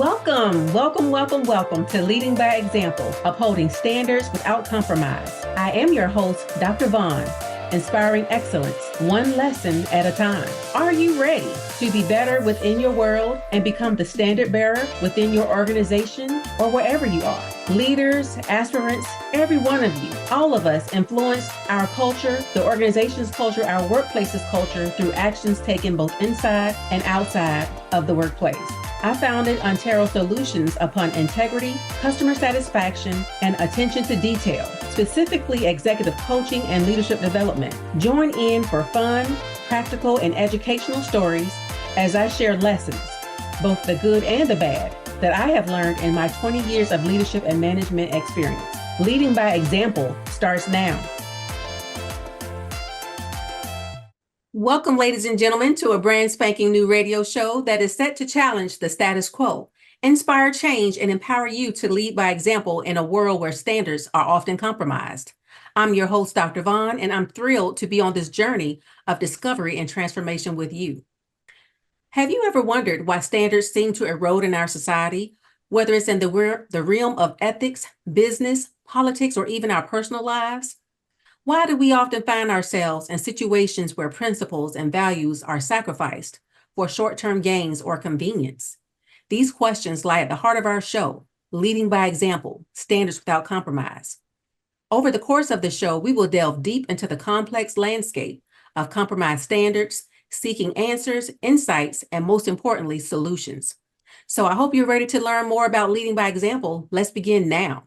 Welcome to Leading by Example, Upholding Standards Without Compromise. I am your host, Dr. Vaughn, inspiring excellence, one lesson at a time. Are you ready to be better within your world and become the standard bearer within your organization or wherever you are? Leaders, aspirants, every one of you, all of us influence our culture, the organization's culture, our workplace's culture through actions taken both inside and outside of the workplace. I founded Ontero Solutions upon integrity, customer satisfaction, and attention to detail, specifically executive coaching and leadership development. Join in for fun, practical, and educational stories as I share lessons, both the good and the bad, that I have learned in my 20 years of leadership and management experience. Leading by example starts now. Welcome, ladies and gentlemen, to a brand spanking new radio show that is set to challenge the status quo, inspire change, and empower you to lead by example in a world where standards are often compromised. I'm your host, Dr. Vaughn, and I'm thrilled to be on this journey of discovery and transformation with you. Have you ever wondered why standards seem to erode in our society, whether it's in the realm of ethics, business, politics, or even our personal lives? Why do we often find ourselves in situations where principles and values are sacrificed for short-term gains or convenience? These questions lie at the heart of our show, Leading by Example, Standards Without Compromise. Over the course of the show, we will delve deep into the complex landscape of compromised standards, seeking answers, insights, and most importantly, solutions. So I hope you're ready to learn more about leading by example. Let's begin now.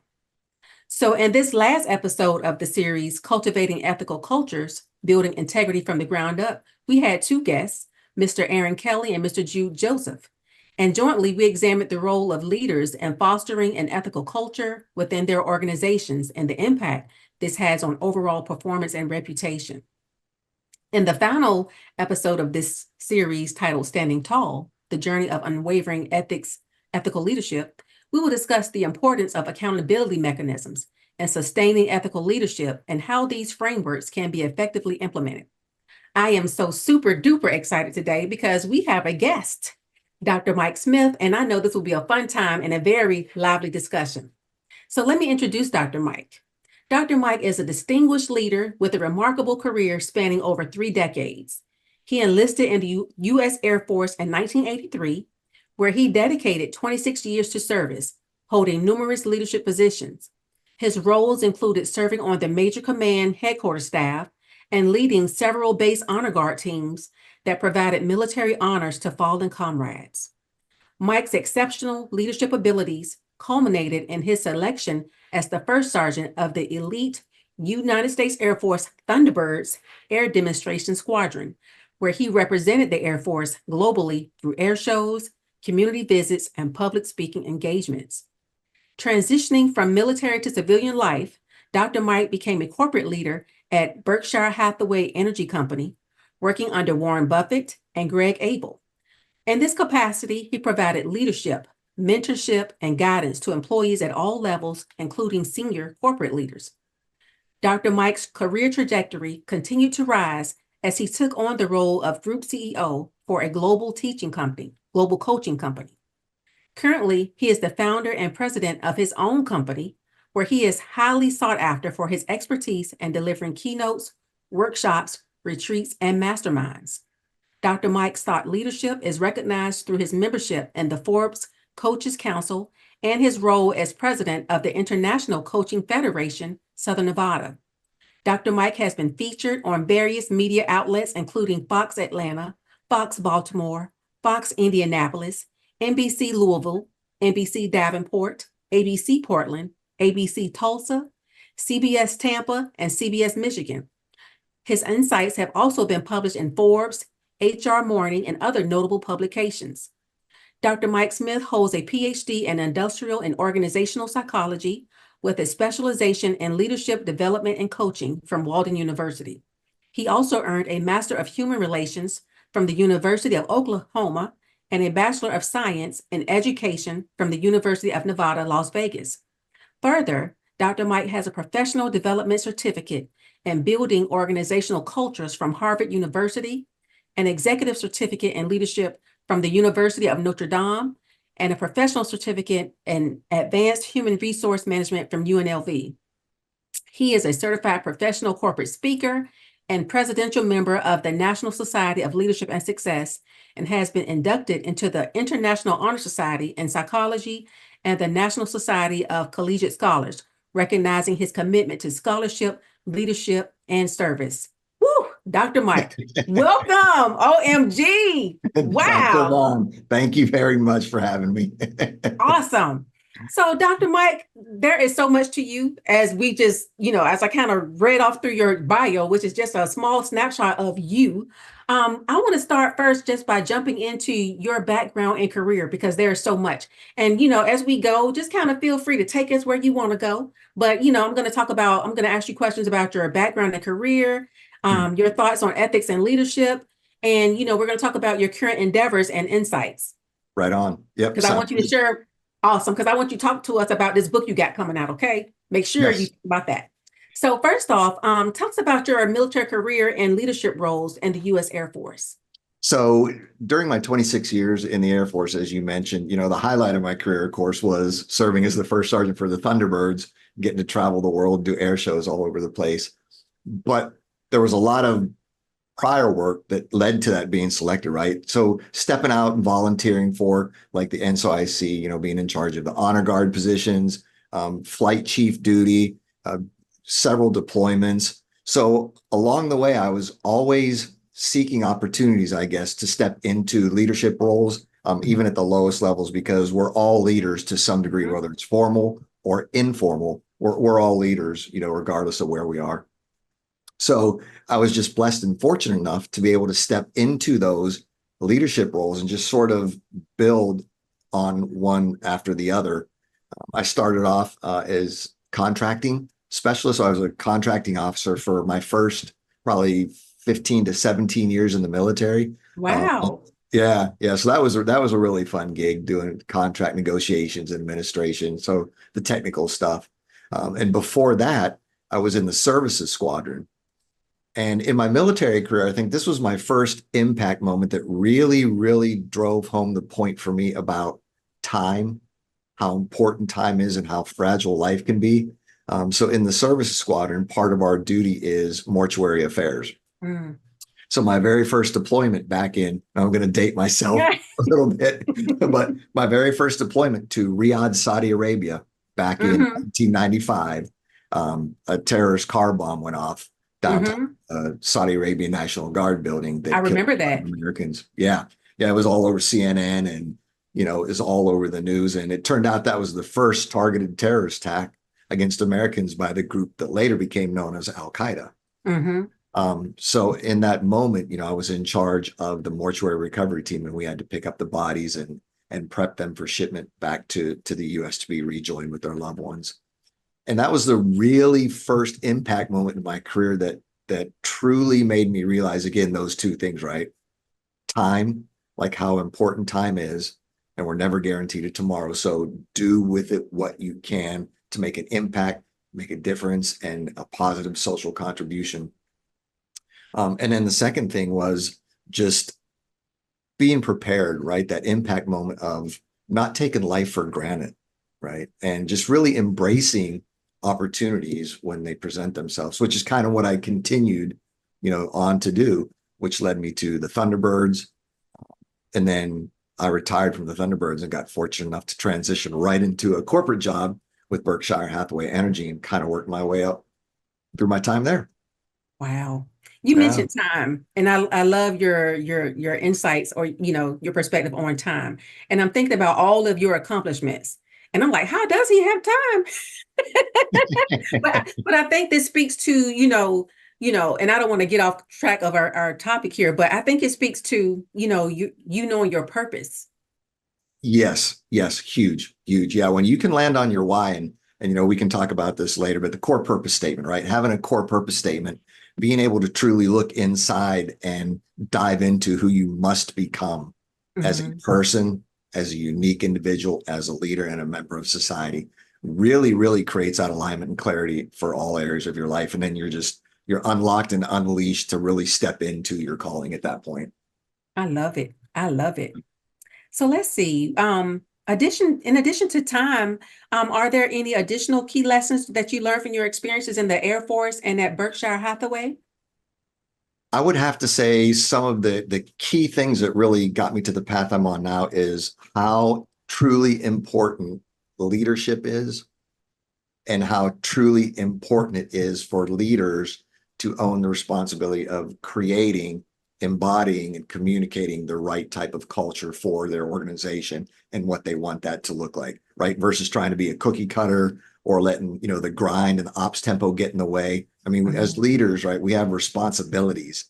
So in this last episode of the series, Cultivating Ethical Cultures, Building Integrity from the Ground Up, we had two guests, Mr. Aaron Kelly and Mr. Jude Joseph. And jointly, we examined the role of leaders in fostering an ethical culture within their organizations and the impact this has on overall performance and reputation. In the final episode of this series titled Standing Tall, The Journey of Unwavering Ethical Leadership, we will discuss the importance of accountability mechanisms and sustaining ethical leadership and how these frameworks can be effectively implemented. I am so super duper excited today because we have a guest, Dr. Mike Smith, and I know this will be a fun time and a very lively discussion. So let me introduce Dr. Mike. Dr. Mike is a distinguished leader with a remarkable career spanning over 3 decades. He enlisted in the U.S. Air Force in 1983, where he dedicated 26 years to service, holding numerous leadership positions. His roles included serving on the Major Command Headquarters staff and leading several base honor guard teams that provided military honors to fallen comrades. Mike's exceptional leadership abilities culminated in his selection as the first sergeant of the elite United States Air Force Thunderbirds Air Demonstration Squadron, where he represented the Air Force globally through air shows, community visits, and public speaking engagements. Transitioning from military to civilian life, Dr. Mike became a corporate leader at Berkshire Hathaway Energy Company, working under Warren Buffett and Greg Abel. In this capacity, he provided leadership, mentorship, and guidance to employees at all levels, including senior corporate leaders. Dr. Mike's career trajectory continued to rise as he took on the role of group CEO for a global coaching company. Currently, he is the founder and president of his own company, where he is highly sought after for his expertise in delivering keynotes, workshops, retreats, and masterminds. Dr. Mike's thought leadership is recognized through his membership in the Forbes Coaches Council and his role as president of the International Coaching Federation, Southern Nevada. Dr. Mike has been featured on various media outlets, including Fox Atlanta, Fox Baltimore, Fox Indianapolis, NBC Louisville, NBC Davenport, ABC Portland, ABC Tulsa, CBS Tampa, and CBS Michigan. His insights have also been published in Forbes, HR Morning, and other notable publications. Dr. Mike Smith holds a PhD in Industrial and Organizational Psychology with a specialization in Leadership Development and Coaching from Walden University. He also earned a Master of Human Relations from the University of Oklahoma and a Bachelor of Science in Education from the University of Nevada, Las Vegas. Further, Dr. Mike has a Professional Development Certificate in Building Organizational Cultures from Harvard University, an Executive Certificate in Leadership from the University of Notre Dame, and a professional certificate in advanced human resource management from UNLV. He is a certified professional corporate speaker and presidential member of the National Society of Leadership and Success, and has been inducted into the International Honor Society in Psychology and the National Society of Collegiate Scholars, recognizing his commitment to scholarship, leadership, and service. Woo! Dr. Mike, welcome. OMG. Dr. Wow. Vaughn, thank you very much for having me. Awesome. So, Dr. Mike, there is so much to you as we just, as I kind of read off through your bio, which is just a small snapshot of you. I want to start first just by jumping into your background and career because there's so much. And, as we go, just kind of feel free to take us where you want to go. But, I'm going to ask you questions about your background and career, your thoughts on ethics and leadership. And, we're going to talk about your current endeavors and insights. Right on. Yep. Because I want you to share. Awesome. Because I want you to talk to us about this book you got coming out. Okay. Make sure you Yes. talk about that. So first off, tell us about your military career and leadership roles in the U.S. Air Force. So during my 26 years in the Air Force, as you mentioned, the highlight of my career, of course, was serving as the first sergeant for the Thunderbirds, getting to travel the world, do air shows all over the place. But there was a lot of prior work that led to that being selected, right? So stepping out and volunteering for like the NCOIC, being in charge of the honor guard positions, flight chief duty, several deployments. So along the way, I was always seeking opportunities, I guess, to step into leadership roles, even at the lowest levels, because we're all leaders to some degree, whether it's formal or informal, we're all leaders, regardless of where we are. So I was just blessed and fortunate enough to be able to step into those leadership roles and just sort of build on one after the other. I started off as contracting specialist. So I was a contracting officer for my first probably 15 to 17 years in the military. Wow. Yeah, yeah. So that was a really fun gig doing contract negotiations and administration. So the technical stuff. And before that, I was in the services squadron. And in my military career, I think this was my first impact moment that really, really drove home the point for me about time, how important time is and how fragile life can be. So in the services squadron, part of our duty is mortuary affairs. Mm. So my very first deployment back in, I'm going to date myself Yeah. a little bit, but my very first deployment to Riyadh, Saudi Arabia back in 1995, a terrorist car bomb went off downtown Saudi Arabian National Guard building I that killed remember that. Americans. Yeah. Yeah. It was all over CNN and, it was all over the news. And it turned out that was the first targeted terrorist attack against Americans by the group that later became known as Al Qaeda. So in that moment, I was in charge of the mortuary recovery team, and we had to pick up the bodies and prep them for shipment back to the US to be rejoined with their loved ones. And that was the really first impact moment in my career that truly made me realize, again, those two things, right? Time, like how important time is, and we're never guaranteed it tomorrow. So do with it what you can to make an impact, make a difference, and a positive social contribution. And then the second thing was just being prepared, right? That impact moment of not taking life for granted, right? And just really embracing opportunities when they present themselves, which is kind of what I continued, on to do, which led me to the Thunderbirds. And then I retired from the Thunderbirds and got fortunate enough to transition right into a corporate job with Berkshire Hathaway Energy and kind of worked my way up through my time there. Wow. You Yeah. mentioned time, and I love your insights or your perspective on time. And I'm thinking about all of your accomplishments. And I'm like, how does he have time? But I think this speaks to, and I don't want to get off track of our topic here, but I think it speaks to, you knowing your purpose. Yes, yes, huge, huge. Yeah, when you can land on your why, and we can talk about this later, but the core purpose statement, right? Having a core purpose statement, being able to truly look inside and dive into who you must become as a person, as a unique individual, as a leader and a member of society, really, really creates that alignment and clarity for all areas of your life. And then you're unlocked and unleashed to really step into your calling at that point. I love it. I love it. So let's see. In addition to time, are there any additional key lessons that you learned from your experiences in the Air Force and at Berkshire Hathaway? I would have to say some of the key things that really got me to the path I'm on now is how truly important leadership is and how truly important it is for leaders to own the responsibility of creating, embodying, and communicating the right type of culture for their organization and what they want that to look like, right? Versus trying to be a cookie cutter or letting, the grind and the ops tempo get in the way. I mean, as Mhm. leaders, right, we have responsibilities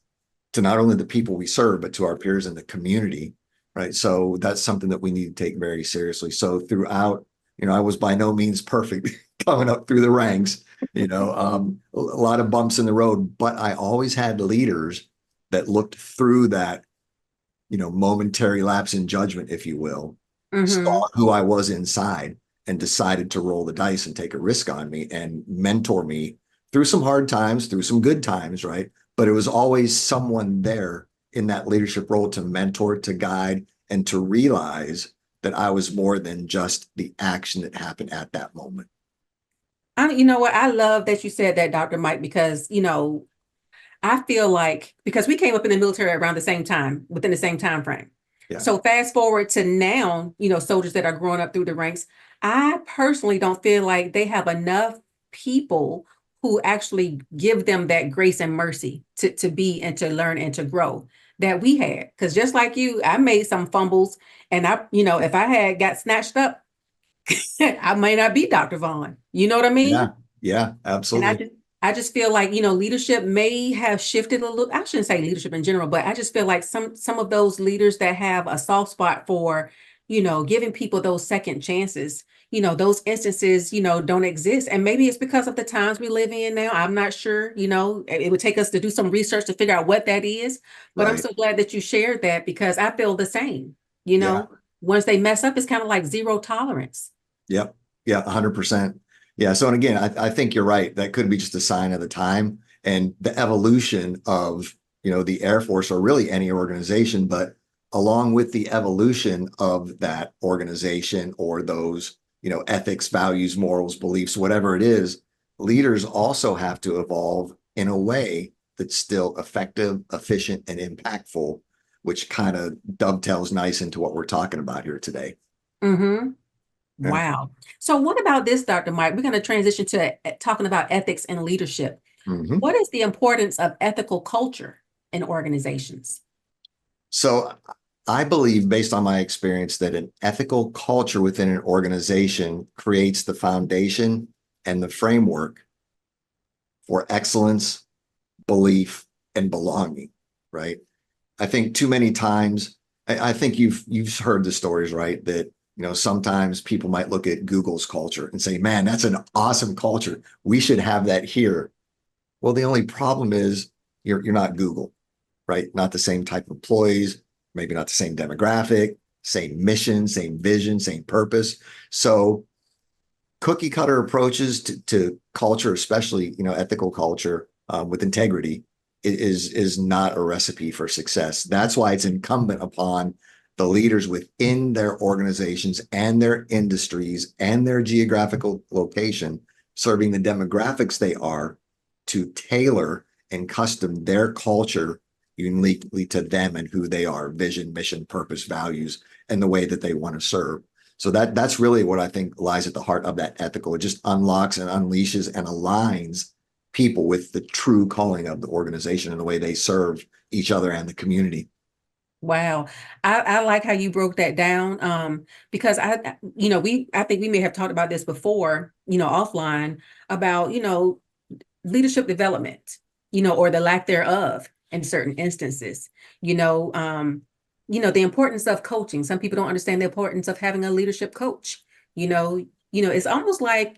to not only the people we serve, but to our peers in the community, right? So that's something that we need to take very seriously. So throughout, I was by no means perfect coming up through the ranks, a lot of bumps in the road, but I always had leaders that looked through that, momentary lapse in judgment, if you will, Mhm. saw who I was inside and decided to roll the dice and take a risk on me and mentor me through some hard times, through some good times, right? But it was always someone there in that leadership role to mentor, to guide, and to realize that I was more than just the action that happened at that moment. You know what? I love that you said that, Dr. Mike, because, I feel like because we came up in the military around the same time, within the same time frame. Yeah, So fast forward to now, soldiers that are growing up through the ranks, I personally don't feel like they have enough people who actually give them that grace and mercy to be and to learn and to grow that we had. Because just like you, I made some fumbles and if I had got snatched up, I may not be Dr. Vaughn. You know what I yeah, mean? yeah, And absolutely. I just feel like, leadership may have shifted a little. I shouldn't say leadership in general, but I just feel like some of those leaders that have a soft spot for, giving people those second chances, those instances, don't exist. And maybe it's because of the times we live in now. I'm not sure, it would take us to do some research to figure out what that is. But I'm Right. so glad that you shared that because I feel the same, you Yeah. know. Once they mess up, it's kind of like zero tolerance. Yep. Yeah, 100%. Yeah. So, and again, I think you're right. That could be just a sign of the time and the evolution of, the Air Force or really any organization. But along with the evolution of that organization or those, ethics, values, morals, beliefs, whatever it is, leaders also have to evolve in a way that's still effective, efficient, and impactful, which kind of dovetails nice into what we're talking about here today. Mm-hmm. Yeah. Wow. So what about this, Dr. Mike? We're going to transition to talking about ethics and leadership. Mhm. What is the importance of ethical culture in organizations? So I believe, based on my experience, that an ethical culture within an organization creates the foundation and the framework for excellence, belief, and belonging, right? I think too many times, I think you've heard the stories, right? That sometimes people might look at Google's culture and say, "Man, that's an awesome culture. We should have that here." Well, the only problem is you're not Google, right? Not the same type of employees, maybe not the same demographic, same mission, same vision, same purpose. So cookie cutter approaches to culture, especially ethical culture with integrity, is not a recipe for success. That's why it's incumbent upon the leaders within their organizations and their industries and their geographical location, serving the demographics they are, to tailor and custom their culture uniquely to them and who they are, vision, mission, purpose, values, and the way that they want to serve. So that's really what I think lies at the heart of that ethical. It just unlocks and unleashes and aligns people with the true calling of the organization and the way they serve each other and the community. Wow. I like how you broke that down. Because I think we may have talked about this before, offline about, leadership development, or the lack thereof in certain instances. You know, um, the importance of coaching. Some people don't understand the importance of having a leadership coach. It's almost like,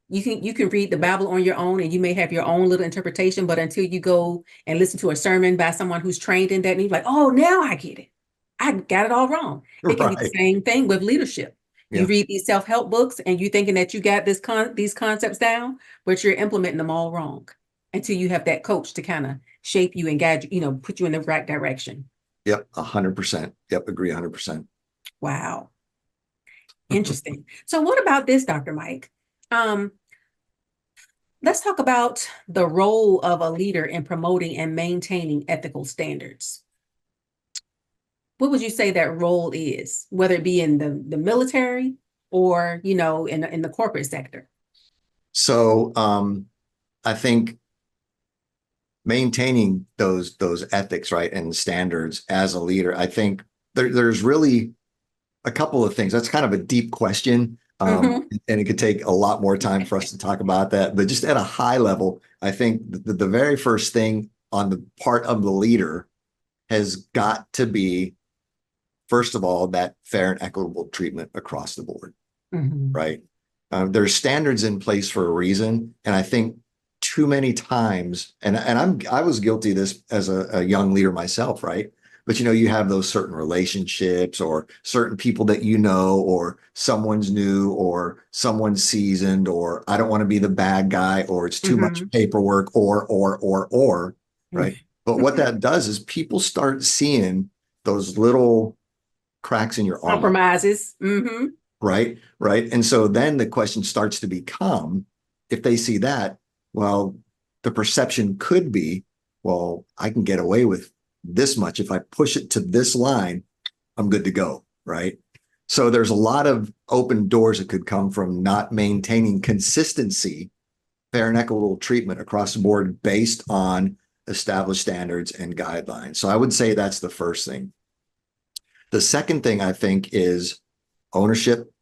you can read the Bible on your own and you may have your own little interpretation, but until you go and listen to a sermon by someone who's trained in that, and you're like, oh, now I get it. I got it all wrong. It can be the Right. same thing with leadership. You Yeah. read these self-help books and you thinking that you got these concepts down, but you're implementing them all wrong until you have that coach to kind of shape you and guide you, put you in the right direction. Yep. 100%. Yep. Agree 100%. Wow. Interesting. So what about this, Dr. Mike? Um, let's talk about the role of a leader in promoting and maintaining ethical standards. What would you say that role is, whether it be in the military or, in the corporate sector? So I think maintaining those ethics, right, and standards as a leader, I think there's really a couple of things. That's kind of a deep question. Mm-hmm. And it could take a lot more time for us to talk about that. But just at a high level, I think the very first thing on the part of the leader has got to be, first of all, that fair and equitable treatment across the board, Mm-hmm. right? There's standards in place for a reason. And I think too many times, and I was guilty of this as a young leader myself, right? But you have those certain relationships or certain people that or someone's new or someone's seasoned, or I don't want to be the bad guy, or it's too much Mm-hmm. paperwork, or, right? But what that does is people start seeing those little cracks in your armor, Compromises. Mm-hmm. right? Right. And so then the question starts to become, if they see that, well, the perception could be, well, I can get away with this much. If I push it to this line, I'm good to go. Right. So there's a lot of open doors that could come from not maintaining consistency, fair and equitable treatment across the board based on established standards and guidelines. So I would say that's the first thing. The second thing I think is ownership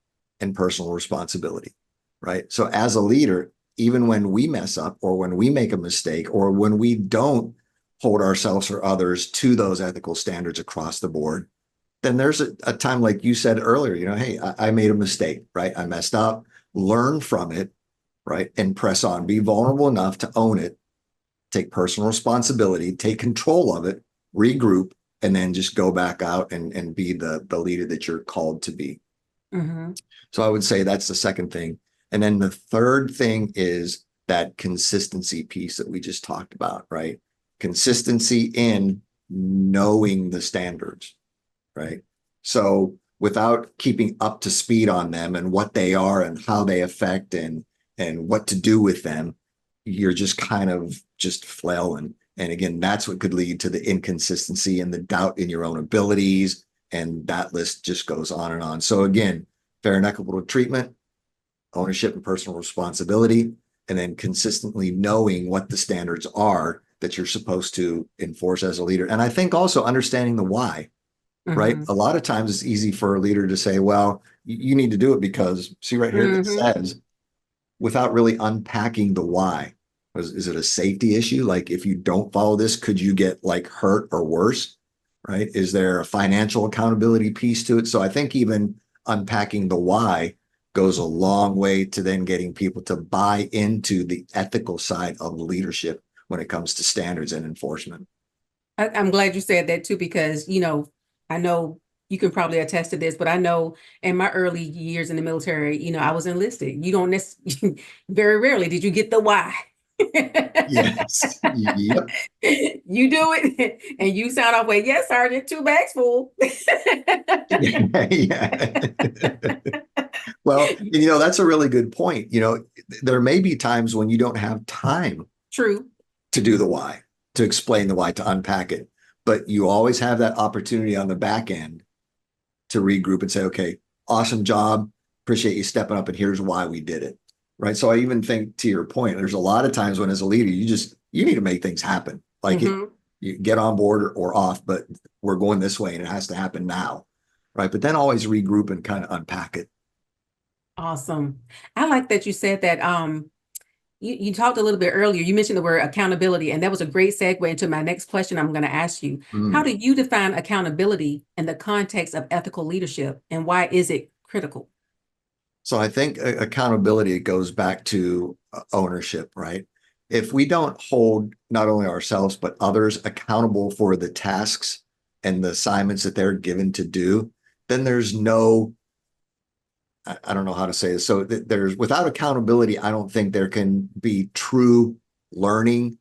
and personal responsibility, right? So as a leader, even when we mess up or when we make a mistake or when we don't hold ourselves or others to those ethical standards across the board, then there's a time, like you said earlier, hey, I made a mistake, right? I messed up, learn from it, right? And press on, be vulnerable enough to own it, take personal responsibility, take control of it, regroup, and then just go back out and be the leader that you're called to be. Mm-hmm. So I would say that's the second thing. And then the third thing is that consistency piece that we just talked about, right? Consistency in knowing the standards, right? So without keeping up to speed on them and what they are and how they affect and what to do with them, you're just kind of just flailing. And again, that's what could lead to the inconsistency and the doubt in your own abilities. And that list just goes on and on. So again, fair and equitable treatment, ownership and personal responsibility, and then consistently knowing what the standards are that you're supposed to enforce as a leader. And I think also understanding the why, right? Mm-hmm. A lot of times it's easy for a leader to say, well, you need to do it because, see right here, it Mm-hmm. says, without really unpacking the why. Is it a safety issue? Like if you don't follow this, could you get like hurt or worse? Right? Is there a financial accountability piece to it? So I think even unpacking the why goes a long way to then getting people to buy into the ethical side of leadership when it comes to standards and enforcement. I'm glad you said that too, because, I know you can probably attest to this, but I know in my early years in the military, I was enlisted. You don't necessarily, very rarely did you get the why. Yes. Yep. You do it and you sound off way, yes, Sergeant, two bags full. Yeah. Yeah. Well, that's a really good point. There may be times when you don't have time True. to do the why, to explain the why, to unpack it. But you always have that opportunity on the back end to regroup and say, okay, awesome job. Appreciate you stepping up. And here's why we did it. Right. So I even think, to your point, there's a lot of times when as a leader, you need to make things happen. Like Hmm. you get on board or off, but we're going this way and it has to happen now. Right. But then always regroup and kind of unpack it. Awesome. I like that you said that. You talked a little bit earlier, you mentioned the word accountability, and that was a great segue into my next question I'm going to ask you. How Mm. do you define accountability in the context of ethical leadership, and why is it critical? So I think accountability goes back to ownership, right? If we don't hold not only ourselves, but others accountable for the tasks and the assignments that they're given to do, then there's no, I don't know how to say this. So there's, without accountability, I don't think there can be true learning,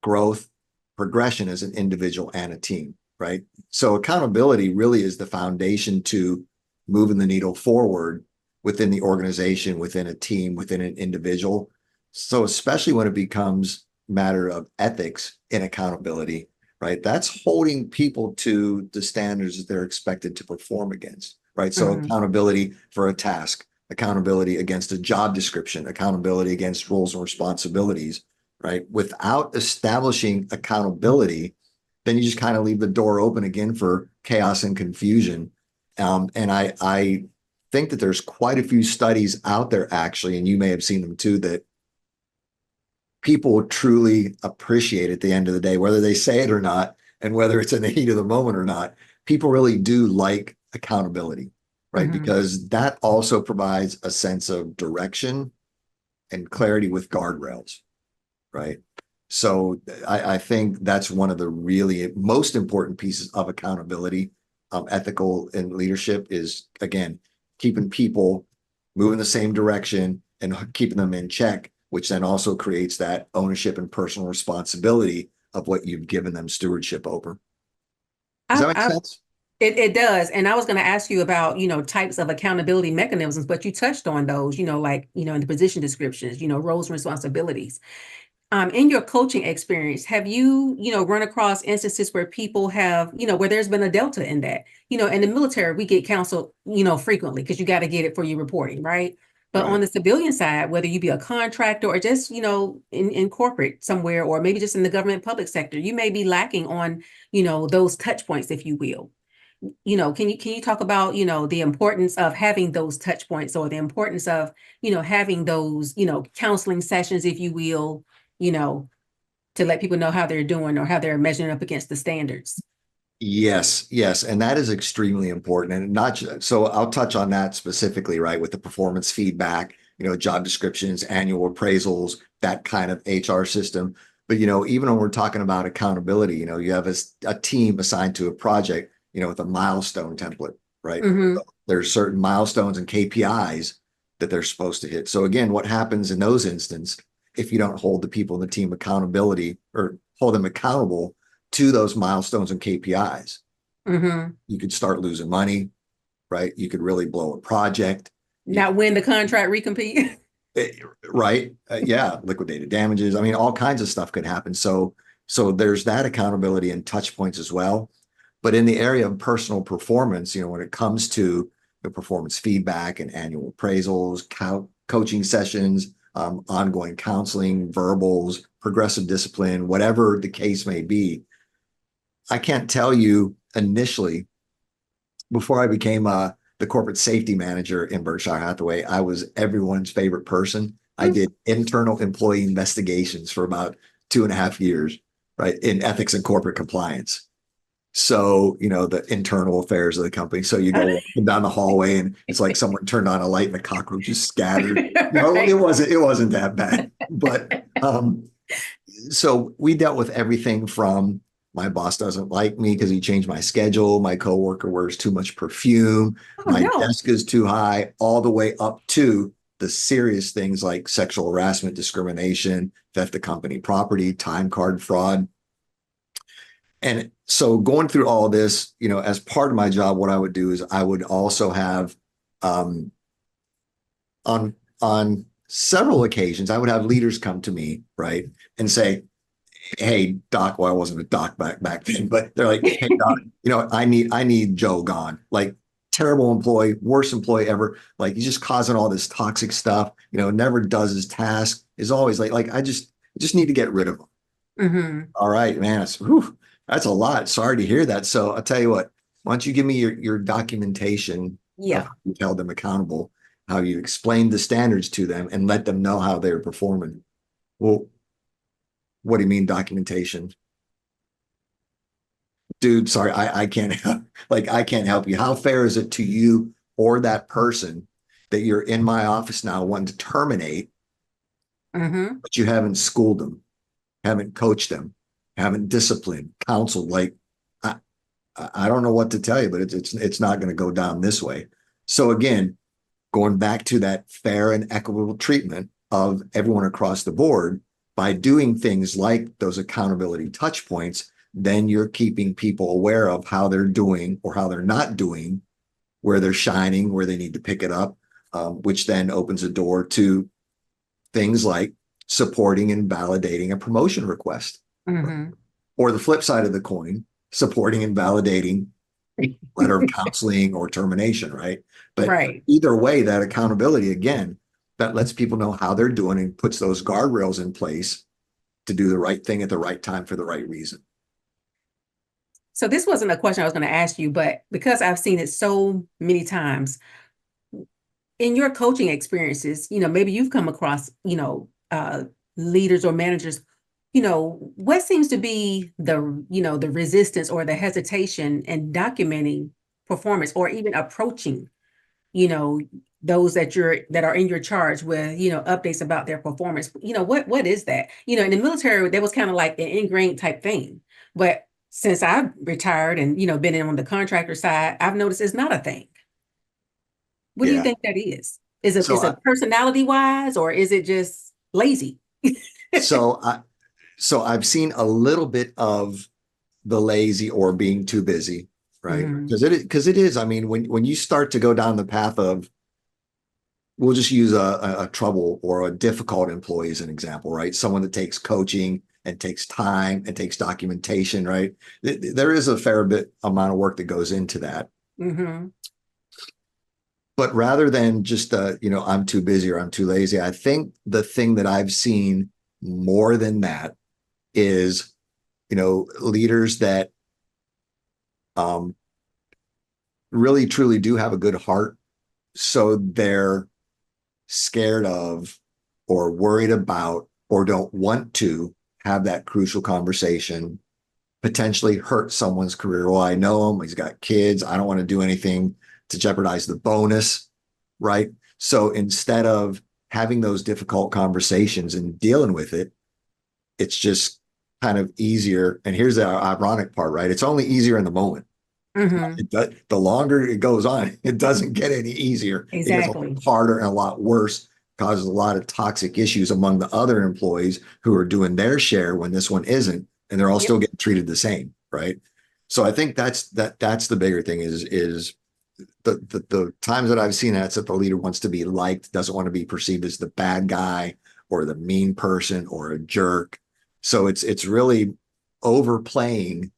growth, progression as an individual and a team, right? So accountability really is the foundation to moving the needle forward. within the organization, within a team, within an individual. So especially when it becomes a matter of ethics and accountability, right? That's holding people to the standards that they're expected to perform against, right? So Hmm. accountability for a task, accountability against a job description, accountability against roles and responsibilities, right? Without establishing accountability, then you just kind of leave the door open again for chaos and confusion. And I think that there's quite a few studies out there actually, and you may have seen them too, that people truly appreciate at the end of the day, whether they say it or not, and whether it's in the heat of the moment or not, people really do like accountability, right? Hmm. Because that also provides a sense of direction and clarity with guardrails, right? So I think that's one of the really most important pieces of accountability, ethical and leadership is, again, keeping people moving the same direction and keeping them in check, which then also creates that ownership and personal responsibility of what you've given them stewardship over. Does that make I sense? It does. And I was going to ask you about, types of accountability mechanisms, but you touched on those, like, in the position descriptions, roles and responsibilities. In your coaching experience, have you, run across instances where people have, where there's been a delta in that? In the military, we get counsel, frequently because you got to get it for your reporting, right? But on Right. the civilian side, whether you be a contractor or just, in corporate somewhere, or maybe just in the government public sector, you may be lacking on, those touch points, if you will. Can you talk about, the importance of having those touch points, or the importance of, having those, counseling sessions, if you will, you know, to let people know how they're doing or how they're measuring up against the standards? Yes, yes, and that is extremely important. And not just, so I'll touch on that specifically, right, with the performance feedback, job descriptions, annual appraisals, that kind of HR system. But even when we're talking about accountability, you have a team assigned to a project, with a milestone template, right? Mm-hmm. There's certain milestones and KPIs that they're supposed to hit. So again, what happens in those instances if you don't hold the people in the team accountability or hold them accountable to those milestones and KPIs? Mm-hmm. You could start losing money, right? You could really blow a project. You Not could, win the contract recompete. right? Yeah, liquidated damages. I mean, all kinds of stuff could happen. So there's that accountability and touch points as well. But in the area of personal performance, when it comes to the performance feedback and annual appraisals, coaching sessions, ongoing counseling, verbals, progressive discipline, whatever the case may be, I can't tell you initially, before I became the corporate safety manager in Berkshire Hathaway, I was everyone's favorite person. I did internal employee investigations for about 2.5 years, right, in ethics and corporate compliance. So, the internal affairs of the company. So you go walking down the hallway and it's like someone turned on a light and the cockroaches scattered. It Right. wasn't that bad. But so we dealt with everything from my boss doesn't like me because he changed my schedule, my coworker wears too much perfume, Oh my no. desk is too high, all the way up to the serious things like sexual harassment, discrimination, theft of company property, time card fraud. And so going through all of this, as part of my job, what I would do is I would also have um, on several occasions, I would have leaders come to me, right, and say, "Hey, Doc," well, I wasn't a doc back then, but they're like, "Hey, Doc, I need Joe gone. Like, terrible employee, worst employee ever. Like, he's just causing all this toxic stuff. Never does his task. Is always late. Like, I just need to get rid of him." Mm-hmm. All right, man. That's a lot. Sorry to hear that. So I'll tell you what. Why don't you give me your documentation of Yeah. how you held them accountable, how you explained the standards to them, and let them know how they're performing. Well, what do you mean documentation? Dude, sorry, I can't help, like I can't help you. How fair is it to you or that person that you're in my office now wanting to terminate, Mm-hmm. but you haven't schooled them, haven't coached them, haven't disciplined, counseled? Like I, I don't know what to tell you, but it's not going to go down this way. So again, going back to that fair and equitable treatment of everyone across the board by doing things like those accountability touch points, then you're keeping people aware of how they're doing or how they're not doing, where they're shining, where they need to pick it up, which then opens a door to things like supporting and validating a promotion request. Mm-hmm. Or the flip side of the coin, supporting and validating a letter of counseling or termination, right? But Right. either way, that accountability, again, that lets people know how they're doing and puts those guardrails in place to do the right thing at the right time for the right reason. So this wasn't a question I was going to ask you, but because I've seen it so many times in your coaching experiences, maybe you've come across, leaders or managers, what seems to be the resistance or the hesitation in documenting performance or even approaching, you know, those that are in your charge with, updates about their performance. What is that? In the military, that was kind of like an ingrained type thing. But since I've retired and, been in on the contractor side, I've noticed it's not a thing. What do you Yeah. think that is? Is it So is I, it personality wise or is it just lazy? so I, so I've seen a little bit of the lazy or being too busy, right? Hmm. Because it is. I mean, when you start to go down the path of, we'll just use a trouble or a difficult employee as an example, right? Someone that takes coaching and takes time and takes documentation, right? There is a fair bit amount of work that goes into that. Hmm. But rather than just I'm too busy or I'm too lazy, I think the thing that I've seen more than that is, leaders that um, really truly do have a good heart. So they're scared of or worried about or don't want to have that crucial conversation, potentially hurt someone's career. Well, I know him, he's got kids. I don't want to do anything to jeopardize the bonus, right? So instead of having those difficult conversations and dealing with it, it's just kind of easier. And here's the ironic part, right? It's only easier in the moment. Hmm. The longer it goes on, it doesn't get any easier. It gets a lot Exactly. harder and a lot worse, causes a lot of toxic issues among the other employees who are doing their share when this one isn't, and they're all Yep. still getting treated the same, right? So I think that's the bigger thing is the times that I've seen that's that the leader wants to be liked, doesn't want to be perceived as the bad guy or the mean person or a jerk. So it's really overplaying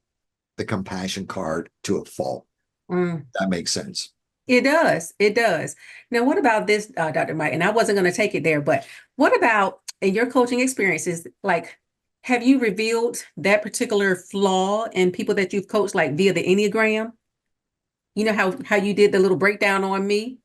the compassion card to a fault. Mm. That makes sense. It does. It does. Now, what about this, Dr. Mike? And I wasn't going to take it there, but what about in your coaching experiences? Like, have you revealed that particular flaw in people that you've coached, like via the Enneagram? You know how you did the little breakdown on me?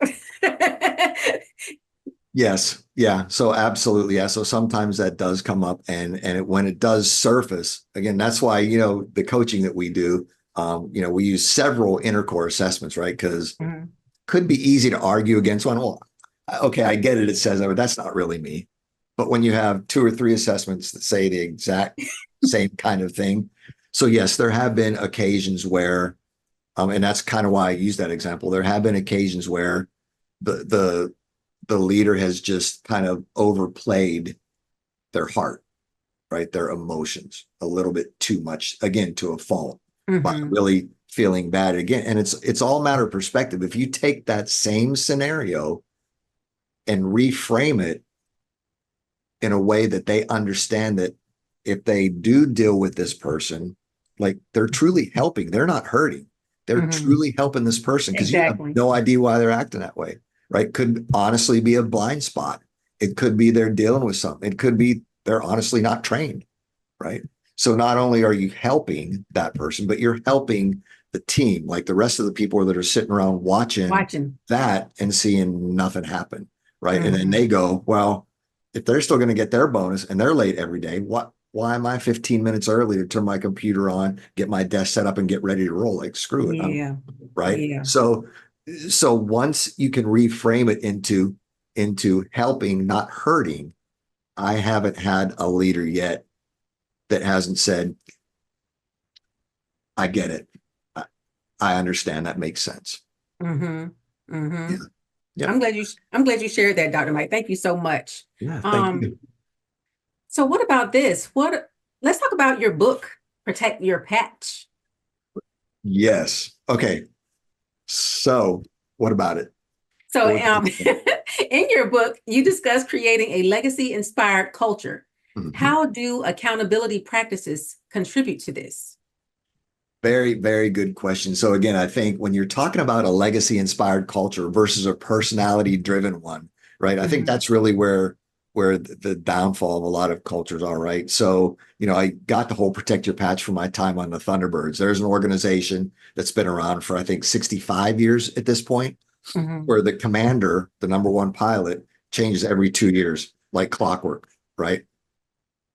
Yes. Yeah. So absolutely. Yeah. So sometimes that does come up when it does surface, again, that's why, the coaching that we do, we use several inner core assessments, right? Because Mhm. could be easy to argue against one. Well, okay, I get it. It says that, but that's not really me. But when you have two or three assessments that say the exact same kind of thing. So yes, there have been occasions where, and that's kind of why I use that example. There have been occasions where the the the leader has just kind of overplayed their heart, right? Their emotions a little bit too much, again, to a fault by Mhm. really feeling bad again. And it's all a matter of perspective. If you take that same scenario and reframe it in a way that they understand that if they do deal with this person, like they're truly helping, they're not hurting. They're Mhm. truly helping this person because you have Exactly. no idea why they're acting that way, right? Could honestly be a blind spot. It could be they're dealing with something. It could be they're honestly not trained, right? So not only are you helping that person, but you're helping the team, like the rest of the people that are sitting around watching Watching. that and seeing nothing happen, right? And then Mhm. they go, well, if they're still going to get their bonus and they're late every day, why am I 15 minutes early to turn my computer on, get my desk set up and get ready to roll? Like, screw it. I'm Yeah. right. Yeah. So once you can reframe it into helping, not hurting, I haven't had a leader yet that hasn't said, I get it. I, I understand. That makes sense. Mhm. Yeah. Mhm. Yep. I'm glad you shared that, Dr. Mike. Thank you so much. Yeah. Thank Um, you. so what about this? Let's talk about your book, Protect Your Patch. Yes. Okay. So what about it? So What do you think? In your book, you discuss creating a legacy-inspired culture. Mhm. How do accountability practices contribute to this? Very, very good question. So again, I think when you're talking about a legacy inspired culture versus a personality driven one, right? I think Mhm. that's really where the downfall of a lot of cultures are, right? So, I got the whole protect your patch from my time on the Thunderbirds. There's an organization that's been around for I think 65 years at this point, Mhm. where the commander, the number one pilot, changes every 2 years, like clockwork, right?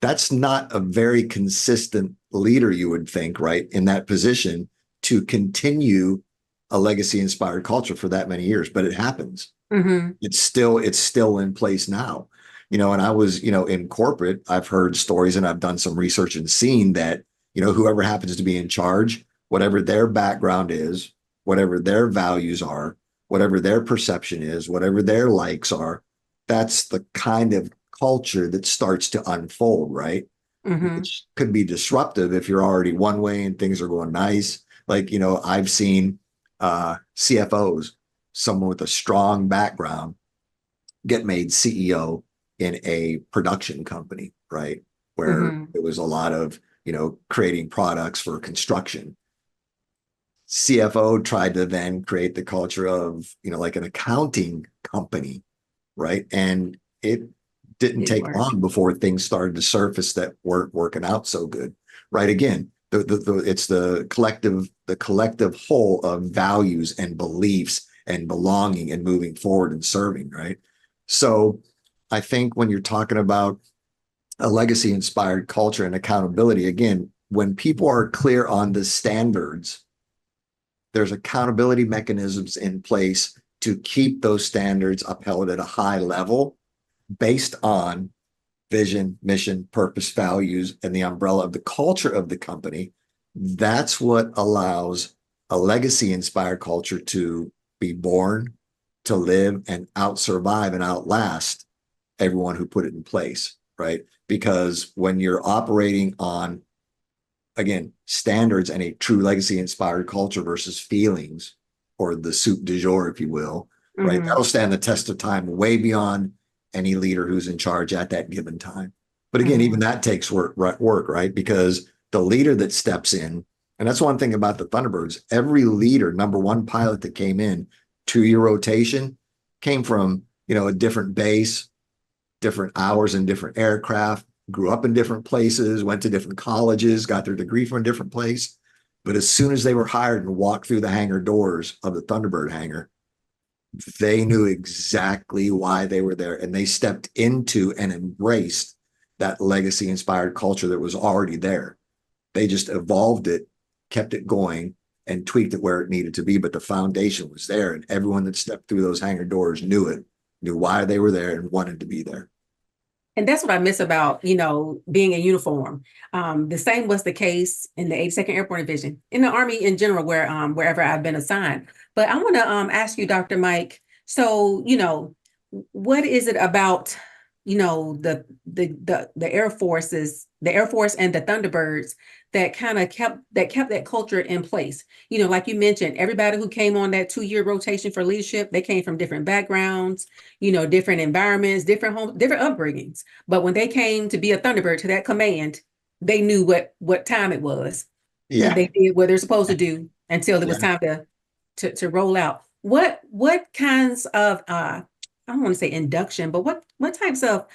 That's not a very consistent leader, you would think, right, in that position to continue a legacy inspired culture for that many years, but it happens. Mhm. It's still in place now. And I was, in corporate, I've heard stories and I've done some research and seen that, whoever happens to be in charge, whatever their background is, whatever their values are, whatever their perception is, whatever their likes are, that's the kind of culture that starts to unfold, right? Mhm. Which could be disruptive if you're already one way and things are going nice. Like, I've seen CFOs, someone with a strong background, get made CEO in a production company, right? Where Mhm. it was a lot of, creating products for construction. CFO tried to then create the culture of, like an accounting company, right? And it didn't Didn't take work. long before things started to surface that weren't working out so good, right? Again, it's the collective whole of values and beliefs and belonging and moving forward and serving, right? So I think when you're talking about a legacy inspired culture and accountability, again, when people are clear on the standards, there's accountability mechanisms in place to keep those standards upheld at a high level based on vision, mission, purpose, values, and the umbrella of the culture of the company. That's what allows a legacy inspired culture to be born, to live, and out survive and outlast everyone who put it in place, right? Because when you're operating on, again, standards and a true legacy inspired culture versus feelings, or the soup du jour, if you will, right? Mhm. That'll stand the test of time way beyond any leader who's in charge at that given time. But again, even Mhm. that takes work, right? Because the leader that steps in, and that's one thing about the Thunderbirds, every leader, number one pilot that came in, 2 year rotation, came from, a different base, different hours in different aircraft, grew up in different places, went to different colleges, got their degree from a different place. But as soon as they were hired and walked through the hangar doors of the Thunderbird hangar, they knew exactly why they were there. And they stepped into and embraced that legacy inspired culture that was already there. They just evolved it, kept it going, and tweaked it where it needed to be. But the foundation was there. And everyone that stepped through those hangar doors knew it, knew why they were there, and wanted to be there. And that's what I miss about, being in uniform. The same was the case in the 82nd Airborne Division, in the Army in general, wherever I've been assigned. But I want to ask you, Dr. Mike, so, what is it about, the Air Force and the Thunderbirds that kind of kept that culture in place? Like you mentioned, everybody who came on that 2 year rotation for leadership, they came from different backgrounds, different environments, different homes, different upbringings. But when they came to be a Thunderbird to that command, they knew what time it was, and Yeah. they did what they're supposed to do until it was Yeah. time to roll out. What kinds of I don't want to say induction, but what types of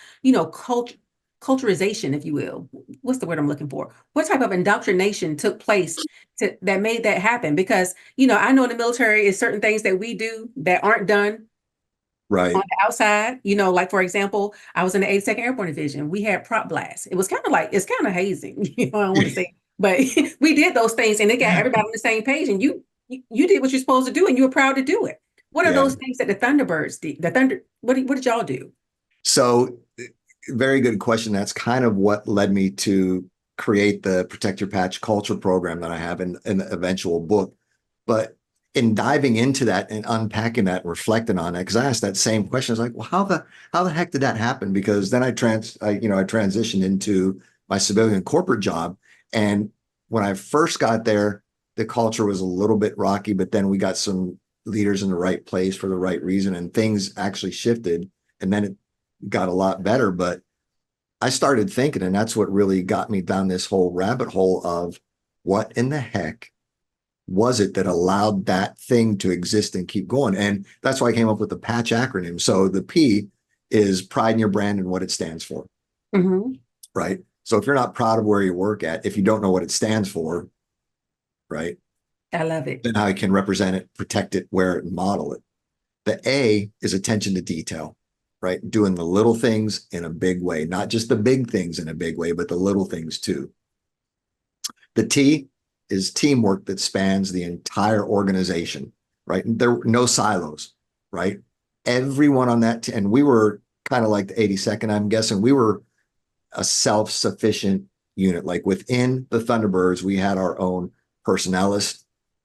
culturization, if you will, what's the word I'm looking for? What type of indoctrination took place that made that happen? Because I know in the military is certain things that we do that aren't done on Right. the outside. Like for example, I was in the 82nd Airborne Division. We had prop blasts. It was kind of like it's kind of hazing. I don't want to say, but we did those things, and it got everybody on the same page. And you did what you're supposed to do, and you were proud to do it. What are Yeah. those things that the Thunderbirds did? What did y'all do? So, very good question. That's kind of what led me to create the Protect Your Patch culture program that I have in the eventual book. But in diving into that and unpacking that and reflecting on that, because I asked that same question, I was like, well, how the heck did that happen? Because then I transitioned into my civilian corporate job. And when I first got there, the culture was a little bit rocky, but then we got some leaders in the right place for the right reason, and things actually shifted, and then it got a lot better. But I started thinking, and that's what really got me down this whole rabbit hole of what in the heck was it that allowed that thing to exist and keep going? And that's why I came up with the PATCH acronym. So the P is pride in your brand and what it stands for, Mm-hmm. right? So if you're not proud of where you work at, if you don't know what it stands for, right, I love it. then how you can represent it, protect it, wear it, and model it. The A is attention to detail, right? Doing the little things in a big way, not just the big things in a big way, but the little things too. The T is teamwork that spans the entire organization, right? There were no silos, right? Everyone on that, and we were kind of like the 82nd, I'm guessing. We were a self-sufficient unit. Like within the Thunderbirds, we had our own personnelist,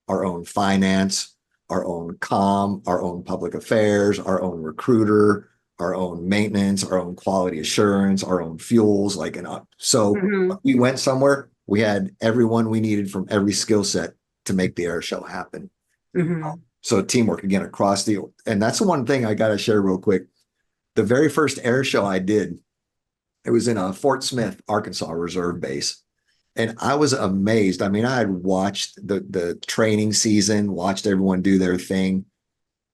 our own finance, our own comm, our own public affairs, our own recruiter, our own maintenance, our own quality assurance, our own fuels, like and up. So Mm-hmm. we went somewhere, we had everyone we needed from every skill set to make the air show happen. Mm-hmm. So teamwork again across the, and that's the one thing I got to share real quick. The very first air show I did, it was in a Fort Smith, Arkansas reserve base. And I was amazed. I mean, I had watched the training season, watched everyone do their thing.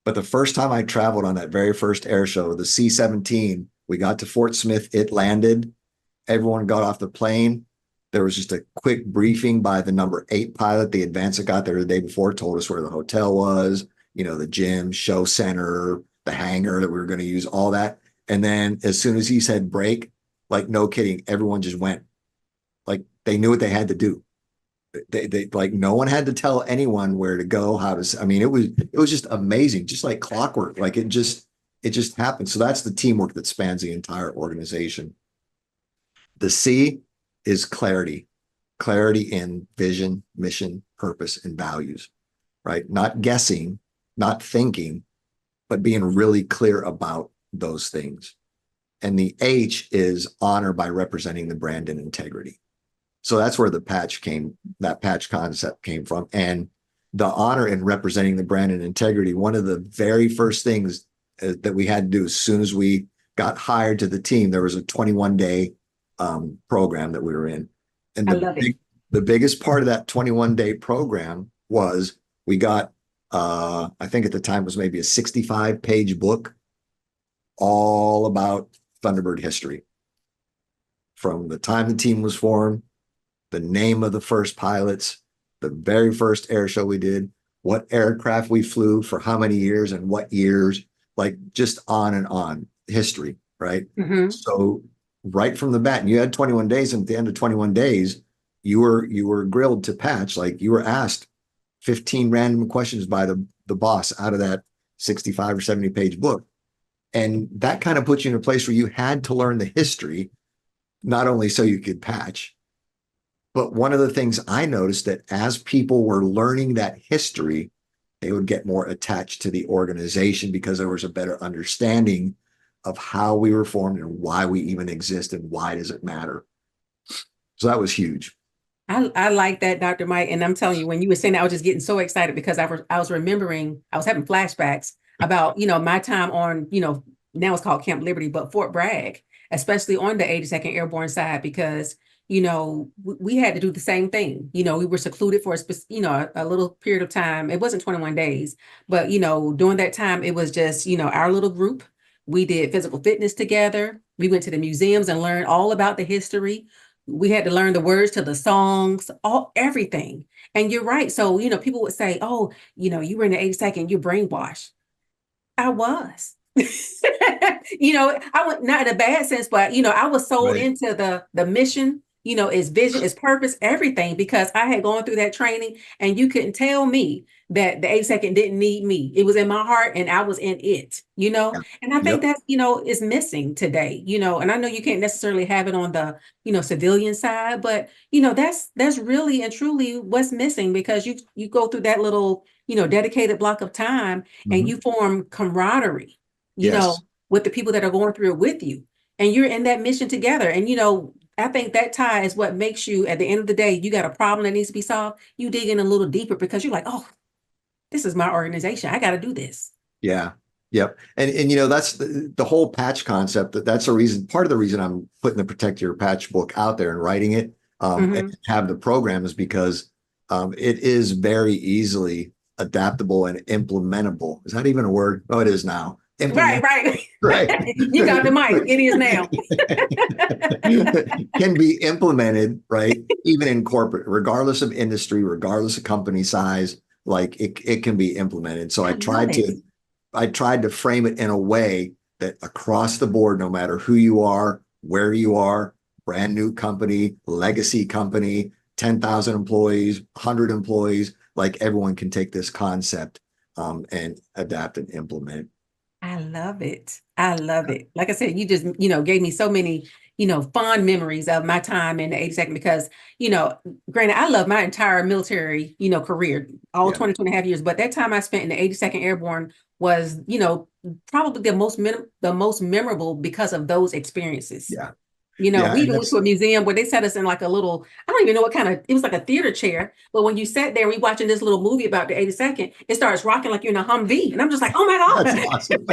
But the first time I traveled on that very first air show, the C-17, we got to Fort Smith, it landed, everyone got off the plane. There was just a quick briefing by the number 8 pilot. The advance that got there the day before told us where the hotel was, the gym, show center, the hangar that we were going to use, all that. And then as soon as he said break, like no kidding, everyone just went. Like they knew what they had to do. They like no one had to tell anyone where to go, how to. I mean, it was just amazing, just like clockwork. Like it just happened. So that's the teamwork that spans the entire organization. The C is clarity, clarity in vision, mission, purpose, and values, right? Not guessing, not thinking, but being really clear about those things. And the H is honor by representing the brand in integrity. So that's where that patch concept came from. And the honor in representing the brand in integrity, one of the very first things that we had to do as soon as we got hired to the team, there was a 21-day program that we were in. And I love it. the biggest part of that 21-day program was we got, I think at the time it was maybe a 65-page book all about Thunderbird history from the time the team was formed, the name of the first pilots, the very first air show we did, what aircraft we flew for how many years and what years, like just on history, right? Mm-hmm. So right from the bat, and you had 21 days, and at the end of 21 days, you were grilled to patch, like you were asked 15 random questions by the boss out of that 65 or 70-page book. And that kind of puts you in a place where you had to learn the history, not only so you could patch, but one of the things I noticed that as people were learning that history, they would get more attached to the organization because there was a better understanding of how we were formed and why we even exist and why does it matter. So that was huge. I like that, Dr. Mike. And I'm telling you, when you were saying that, I was just getting so excited because I was remembering, I was having flashbacks about, my time on, now it's called Camp Liberty, but Fort Bragg, especially on the 82nd Airborne side, because, we had to do the same thing. We were secluded for a little period of time. It wasn't 21 days, but, during that time, it was just, our little group. We did physical fitness together. We went to the museums and learned all about the history. We had to learn the words to the songs, everything. And you're right. So, people would say, oh, you were in the 82nd, you're brainwashed. I was. I went not in a bad sense, but I was sold Right. into the mission, its vision, its purpose, everything, because I had gone through that training and you couldn't tell me that the 82nd didn't need me. It was in my heart and I was in it. Yeah. And I think Yep. that's, is missing today, and I know you can't necessarily have it on the, civilian side, but that's really and truly what's missing because you go through that little, dedicated block of time and Mhm. you form camaraderie, Yes. with the people that are going through it with you. And you're in that mission together. And, I think that tie is what makes you, at the end of the day, you got a problem that needs to be solved. You dig in a little deeper because you're like, oh, this is my organization. I got to do this. Yeah. Yep. And that's the whole patch concept. That's a reason, part of the reason I'm putting the Protect Your Patch book out there and writing it, and Hmm. have the program is because it is very easily adaptable and implementable. Is that even a word? Oh, it is now. Right, Implement, right. right? You got the mic. It is now. Can be implemented, right? Even in corporate, regardless of industry, regardless of company size, like it can be implemented. So I love it. I tried to frame it in a way that across the board, no matter who you are, where you are, brand new company, legacy company, 10,000 employees, 100 employees, like everyone can take this concept and adapt and implement. I love it. I love it. Like I said, you just, gave me so many, fond memories of my time in the 82nd because, granted, I love my entire military, career, all Yeah, 22 and a half years. But that time I spent in the 82nd Airborne was, probably the most memorable because of those experiences. yeah, We yeah. And even went to that's a museum where they set us in like a little, I don't even know what kind of, it was like a theater chair. But when you sat there, we watching this little movie about the 82nd, it starts rocking like you're in a Humvee. And I'm just like, oh my that's God. awesome.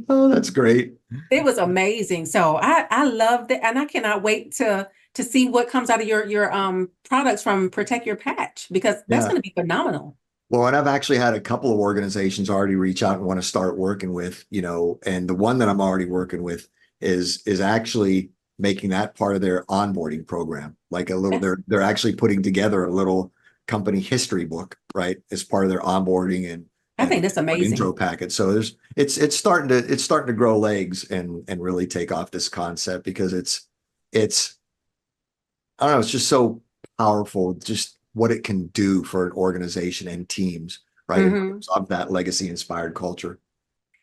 Oh, that's great. It was amazing. So I loved it. And I cannot wait to see what comes out of your products from Protect Your Patch because that's Yeah. going to be phenomenal. Well, and I've actually had a couple of organizations already reach out and want to start working with, and the one that I'm already working with is actually making that part of their onboarding program. Like a little, That's they're actually putting together a little company history book, right, as part of their onboarding I and think that's intro amazing. packet. So it's starting to grow legs and really take off this concept because it's I don't know, it's just so powerful, just what it can do for an organization and teams, right? In Hmm. terms of that legacy inspired culture.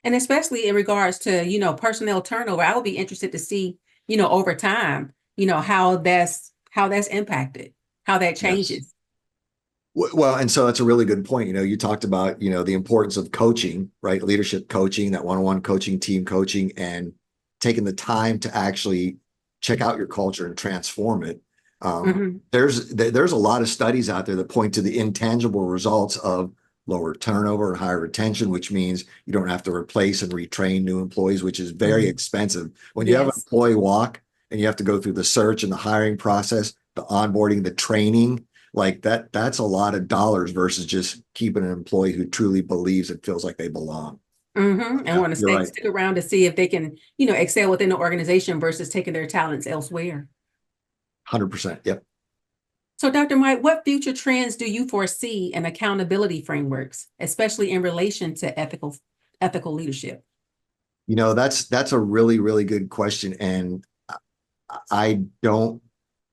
And especially in regards to, personnel turnover, I would be interested to see, over time, how that's impacted, how that Yes. changes. Well, and so that's a really good point. You talked about, the importance of coaching, right? Leadership coaching, that one-on-one coaching, team coaching, and taking the time to actually check out your culture and transform it. Hmm. There's a lot of studies out there that point to the intangible results of lower turnover and higher retention, which means you don't have to replace and retrain new employees, which is very Hmm. expensive. When you have an Yes. employee walk and you have to go through the search and the hiring process, the onboarding, the training, like that's a lot of dollars versus just keeping an employee who truly believes and feels like they belong. And Yeah, want to you're right. stick around to see if they can, excel within the organization versus taking their talents elsewhere. 100%. Yep. So, Dr. Mike, what future trends do you foresee in accountability frameworks, especially in relation to ethical leadership? That's a really, really good question. And I don't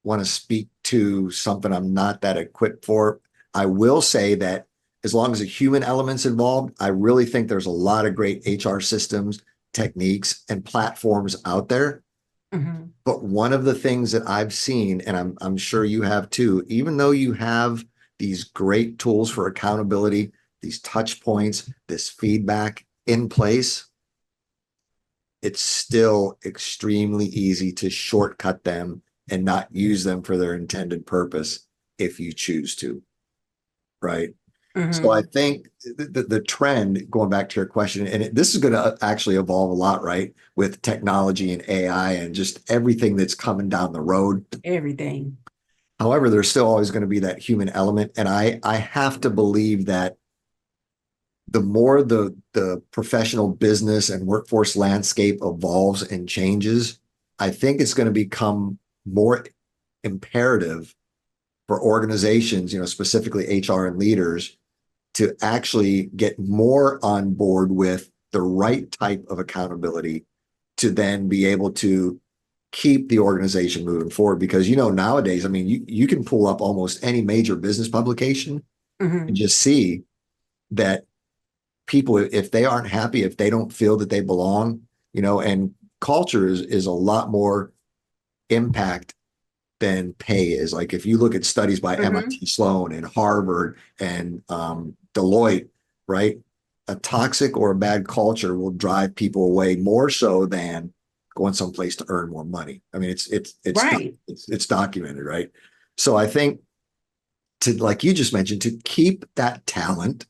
want to speak to something I'm not that equipped for. I will say that as long as a human element's involved, I really think there's a lot of great HR systems, techniques, and platforms out there. Hmm. But one of the things that I've seen, and I'm sure you have too, even though you have these great tools for accountability, these touch points, this feedback in place, it's still extremely easy to shortcut them and not use them for their intended purpose if you choose to, right? So I Hmm. think the trend, going back to your question, and this is going to actually evolve a lot, right? With technology and AI and just everything that's coming down the road. Everything. However, there's still always going to be that human element. And I have to believe that the more the professional business and workforce landscape evolves and changes, I think it's going to become more imperative for organizations, specifically HR and leaders, to actually get more on board with the right type of accountability to then be able to keep the organization moving forward. Because nowadays, I mean, you can pull up almost any major business publication and Hmm. just see that people, if they aren't happy, if they don't feel that they belong, and culture is a lot more impact than pay is. Like if you look at studies by Hmm. MIT Sloan and Harvard and Deloitte, right? A toxic or a bad culture will drive people away more so than going someplace to earn more money. I mean, it's Right. it's documented, right? So I think to, like you just mentioned, to keep that talent,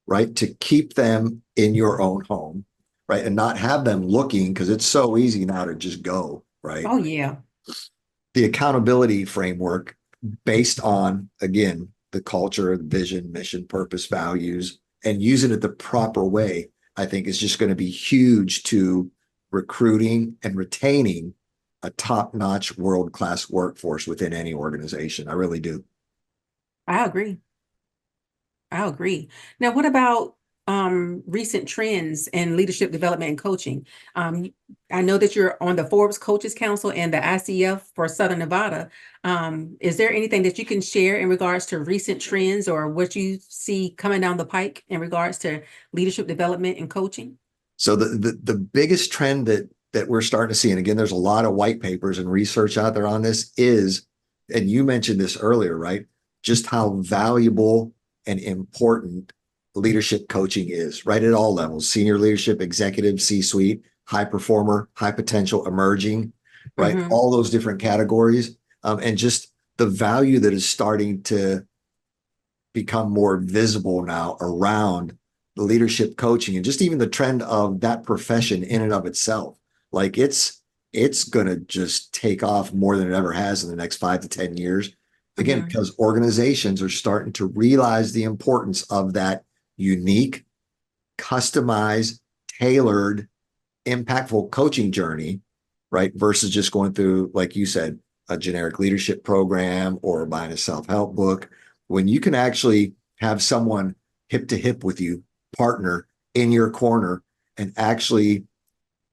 right? To keep them in your own home, right? And not have them looking, because it's so easy now to just go, right? Oh, yeah. The accountability framework based on, again, the culture, vision, mission, purpose, values, and using it the proper way, I think is just going to be huge to recruiting and retaining a top-notch world-class workforce within any organization. I really do. I agree. I agree. Now, what about recent trends in leadership development and coaching? Um, I know that you're on the Forbes Coaches Council and the ICF for Southern Nevada. Is there anything that you can share in regards to recent trends or what you see coming down the pike in regards to leadership development and coaching? So the biggest trend that we're starting to see, and again, there's a lot of white papers and research out there on this, is, and you mentioned this earlier, right? Just how valuable and important leadership coaching is, right? At all levels, senior leadership, executive, C-suite, high performer, high potential, emerging, right? Mm-hmm. All those different categories. And just the value that is starting to become more visible now around the leadership coaching and just even the trend of that profession in and of itself. Like it's going to just take off more than it ever has in the next 5 to 10 years. Again, Mm-hmm. because organizations are starting to realize the importance of that unique, customized, tailored, impactful coaching journey, right? Versus just going through, like you said, a generic leadership program or buying a self-help book. When you can actually have someone hip to hip with you, partner in your corner, and actually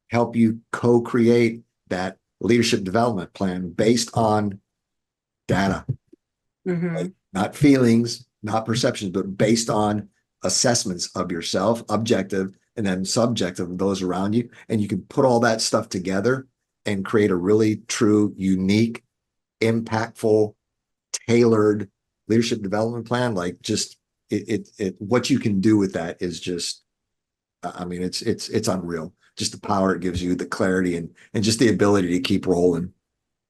help you co-create that leadership development plan based on data, Mm-hmm. right? Not feelings, not perceptions, but based on assessments of yourself, objective, and then subjective of those around you. And you can put all that stuff together and create a really true, unique, impactful, tailored leadership development plan. Like just what you can do with that is just, I mean, it's unreal. Just the power it gives you, the clarity, and just the ability to keep rolling.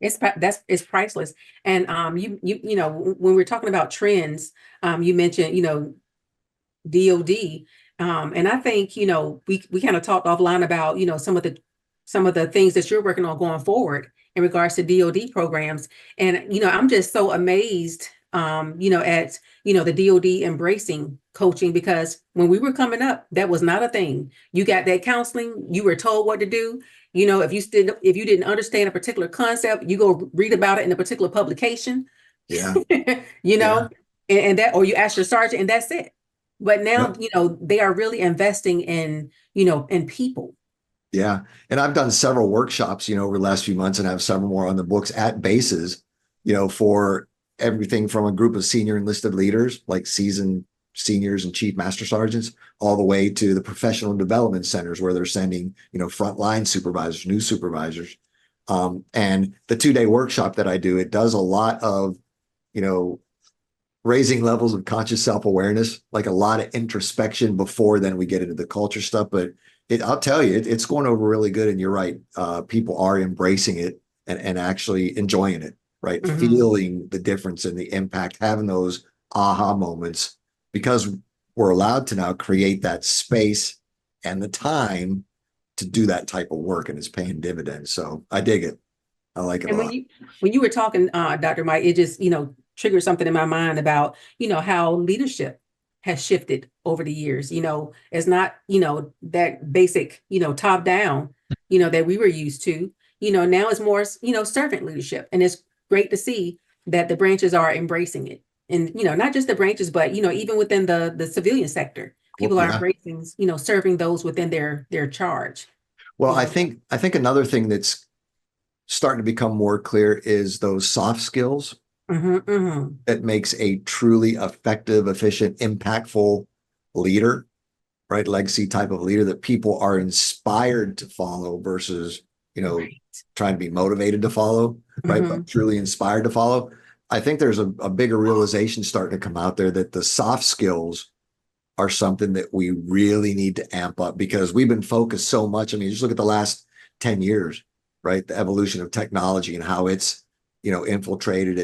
It's priceless. And when we're talking about trends, you mentioned DOD. And I think, we kind of talked offline about, some of the things that you're working on going forward in regards to DOD programs. And, I'm just so amazed, at, the DOD embracing coaching, because when we were coming up, that was not a thing. You got that counseling, you were told what to do. If you didn't understand a particular concept, you go read about it in a particular publication, Yeah. you Yeah. know, and that, or you ask your sergeant and that's it. But now, Yep. they are really investing in people. Yeah. And I've done several workshops, over the last few months and have several more on the books at bases, for everything from a group of senior enlisted leaders, like seasoned seniors and chief master sergeants, all the way to the professional development centers where they're sending, frontline supervisors, new supervisors. And the 2 day workshop that I do, it does a lot of, you know, raising levels of conscious self-awareness, like a lot of introspection before then we get into the culture stuff. But I'll tell you, it's going over really good. And you're right. People are embracing it and actually enjoying it, right? Hmm. Feeling the difference and the impact, having those aha moments, because we're allowed to now create that space and the time to do that type of work, and it's paying dividends. So I dig it. I like it a And when lot. you were talking, Dr. Mike, it just, triggered something in my mind about, how leadership has shifted over the years. It's not, that basic, top down, that we were used to. Now it's more, servant leadership. And it's great to see that the branches are embracing it. And, not just the branches, but, even within the civilian sector, Well, people are yeah. embracing, serving those within their charge, Well, you I know. think I think another thing that's starting to become more clear is those soft skills Hmm. Hmm. that makes a truly effective, efficient, impactful leader, right? Legacy type of leader that people are inspired to follow versus, you know, Right. trying to be motivated to follow, right? Hmm. But truly inspired to follow. I think there's a bigger realization starting to come out there that the soft skills are something that we really need to amp up because we've been focused so much. I mean, just look at the last 10 years, right? The evolution of technology and how it's, infiltrated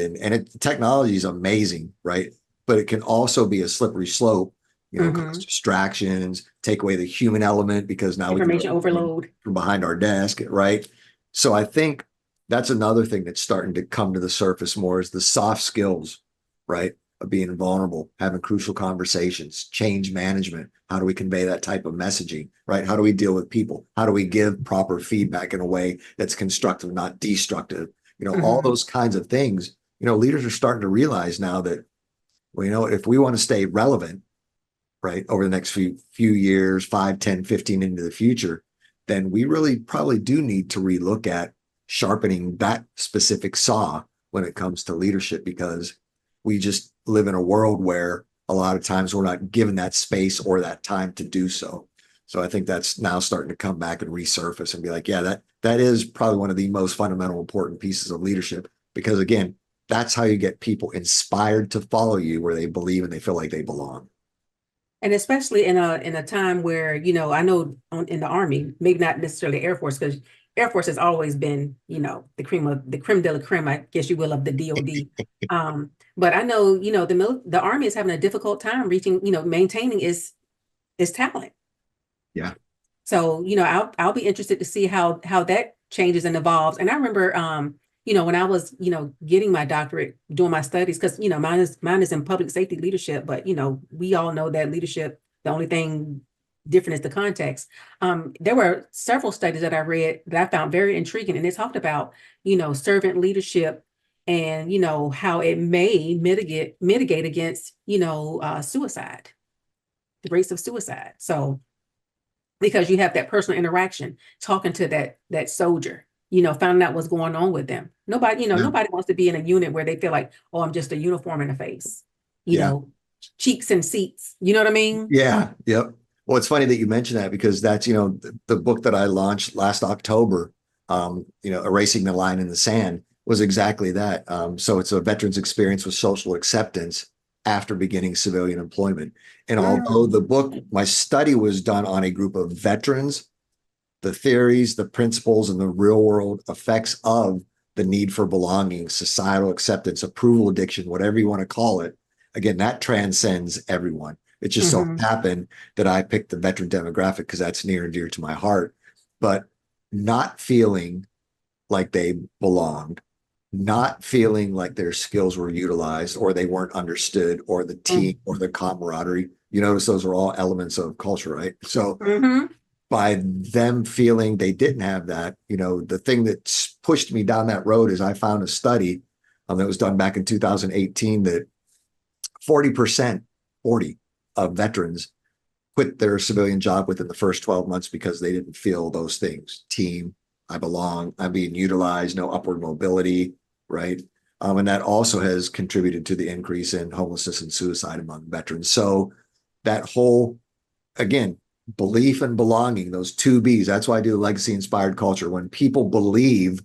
technology is amazing, right? but it can also be a slippery slope, cause Hmm. distractions, take away the human element because now we can Information do everything overload. from behind our desk, right? So I think that's another thing that's starting to come to the surface more is the soft skills, right? Of being vulnerable, having crucial conversations, change management. How do we convey that type of messaging, right? How do we deal with people? How do we give proper feedback in a way that's constructive, not destructive? All Hmm. those kinds of things, leaders are starting to realize now that, well, if we want to stay relevant, right, over the next few years, 5, 10, 15 into the future, then we really probably do need to relook at sharpening that specific saw when it comes to leadership because we just live in a world where a lot of times we're not given that space or that time to do so. So I think that's now starting to come back and resurface and be like, yeah, that is probably one of the most fundamental important pieces of leadership because again, that's how you get people inspired to follow you where they believe and they feel like they belong. And especially in a time where, I know in the Army, maybe not necessarily Air Force, because Air Force has always been, the creme de la creme, I guess you will, of the DoD. But I know, the Army is having a difficult time reaching, maintaining its talent. Yeah. So, I'll be interested to see how that changes and evolves. And I remember, when I was, getting my doctorate, doing my studies, because mine is in public safety leadership, but we all know that leadership, the only thing different is the context. There were several studies that I read that I found very intriguing, and they talked about, servant leadership and how it may mitigate against, suicide, the rates of suicide. So because you have that personal interaction, talking to that soldier, finding out what's going on with them. Nobody, Yeah. nobody wants to be in a unit where they feel like, oh, I'm just a uniform in the face, you Yeah. know, cheeks and seats. You know what I mean? Yeah. Yep. Well, it's funny that you mentioned that because that's, the book that I launched last October, Erasing the Line in the Sand was exactly that. So it's a veteran's experience with social acceptance after beginning civilian employment. And although the Mm. book, my study was done on a group of veterans, the theories, the principles, and the real world effects of the need for belonging, societal acceptance, approval addiction, whatever you want to call it. Again, that transcends everyone. It just so Hmm. happened that I picked the veteran demographic because that's near and dear to my heart. But not feeling like they belonged, not feeling like their skills were utilized or they weren't understood or the team or the camaraderie. You notice those are all elements of culture, right? So Hmm. by them feeling they didn't have that, the thing that pushed me down that road is I found a study that was done back in 2018 that 40%, 40 of veterans quit their civilian job within the first 12 months because they didn't feel those things. Team, I belong, I'm being utilized, no upward mobility, right? And that also has contributed to the increase in homelessness and suicide among veterans. So that whole again, belief and belonging, those two B's. That's why I do legacy inspired culture. When people believe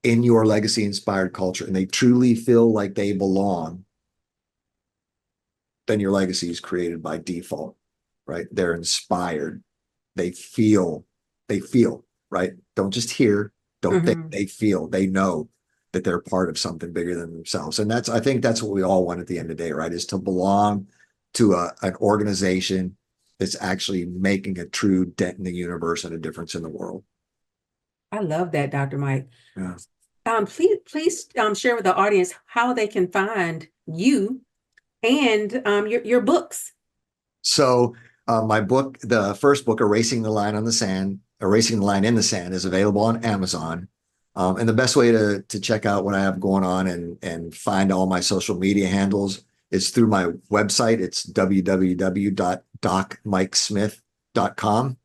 in your legacy inspired culture and they truly feel like they belong, then your legacy is created by default, right? They're inspired. They feel, they feel, right? Don't just hear, don't think, Hmm. they feel, they know that they're part of something bigger than themselves. And I think that's what we all want at the end of the day, right? Is to belong to an organization that's actually making a true dent in the universe and a difference in the world. I love that, Dr. Mike. Yeah. Please share with the audience how they can find you and your books. So my book, the first book, Erasing the Line in the Sand, is available on Amazon. And the best way to check out what I have going on and find all my social media handles is through my website. It's www.docmikesmith.com.